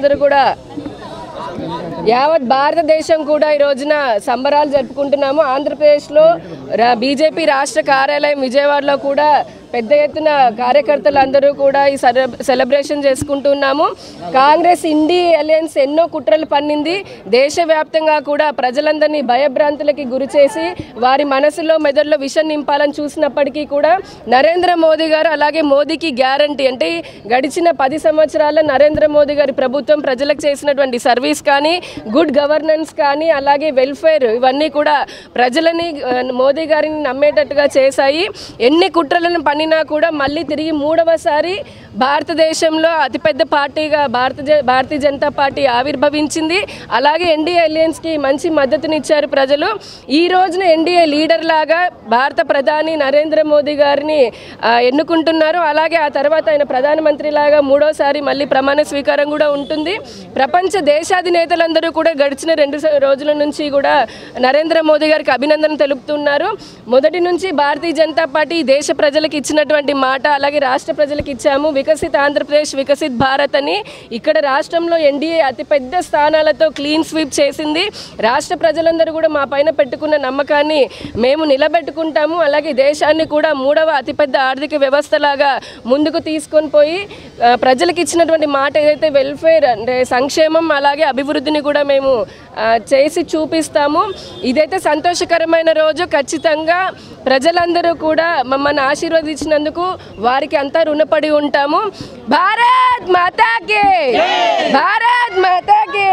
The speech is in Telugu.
ప్రజలందరూ కూడా యావత్ భారతదేశం కూడా ఈ రోజున సంబరాలు జరుపుకుంటున్నాము. ఆంధ్రప్రదేశ్లో బీజేపీ రాష్ట్ర కార్యాలయం విజయవాడలో కూడా పెద్ద ఎత్తున కార్యకర్తలందరూ కూడా ఈ సెలబ్రేషన్ చేసుకుంటున్నాము. కాంగ్రెస్ ఇండి అలయన్స్ ఎన్నో కుట్రలు పన్నింది. దేశవ్యాప్తంగా కూడా ప్రజలందరినీ భయభ్రాంతులకి గురి చేసి వారి మనసులో మెదడులో విషం నింపాలని చూసినప్పటికీ కూడా నరేంద్ర మోదీ గారు అలాగే మోదీకి గ్యారంటీ అంటే గడిచిన 10 సంవత్సరాల నరేంద్ర మోదీ గారి ప్రభుత్వం ప్రజలకు చేసినటువంటి సర్వీస్ కానీ గుడ్ గవర్నెన్స్ కానీ అలాగే వెల్ఫేర్ ఇవన్నీ కూడా ప్రజలని మోదీ గారిని నమ్మేటట్టుగా చేశాయి. ఎన్ని కుట్రలను పన్నినా కూడా మళ్ళీ తిరిగి మూడవసారి భారతదేశంలో అతిపెద్ద పార్టీగా భారతీయ జనతా పార్టీ ఆవిర్భవించింది. అలాగే ఎన్డీఏ అలయన్స్కి మంచి మద్దతునిచ్చారు ప్రజలు. ఈ రోజున ఎన్డీఏ లీడర్ లాగా భారత ప్రధాని నరేంద్ర మోదీ గారిని ఎన్నుకుంటున్నారు. అలాగే ఆ తర్వాత ఆయన ప్రధానమంత్రి లాగా మూడోసారి మళ్ళీ ప్రమాణ స్వీకారం కూడా ఉంటుంది. ప్రపంచ దేశాధినేతలందరూ కూడా గడిచిన 2 రోజుల నుంచి కూడా నరేంద్ర మోదీ గారికి అభినందన తెలుపుతున్నారు. మొదటి నుంచి భారతీయ జనతా పార్టీ దేశ ప్రజలకు ఇచ్చినటువంటి మాట అలాగే రాష్ట్ర ప్రజలకు ఇచ్చాము వికసిత్ ఆంధ్రప్రదేశ్ వికసిత్ భారత్ అని. ఇక్కడ రాష్ట్రంలో ఎన్డీఏ అతిపెద్ద స్థానాలతో క్లీన్ స్వీప్ చేసింది. రాష్ట్ర ప్రజలందరూ కూడా మా పైన పెట్టుకున్న నమ్మకాన్ని మేము నిలబెట్టుకుంటాము. అలాగే దేశాన్ని కూడా 3వ అతిపెద్ద ఆర్థిక వ్యవస్థలాగా ముందుకు తీసుకొని పోయి ప్రజలకు ఇచ్చినటువంటి మాట ఏదైతే వెల్ఫేర్ అంటే సంక్షేమం అలాగే అభివృద్ధిని కూడా మేము చేసి చూపిస్తాము. ఇదైతే సంతోషకరమైన రోజు. ఖచ్చితంగా ప్రజలందరూ కూడా మమ్మల్ని ఆశీర్వదించినందుకు వారికి అంతా రుణపడి ఉంటాము. భారత్ మాతాకి, భారత్ మాతాకి.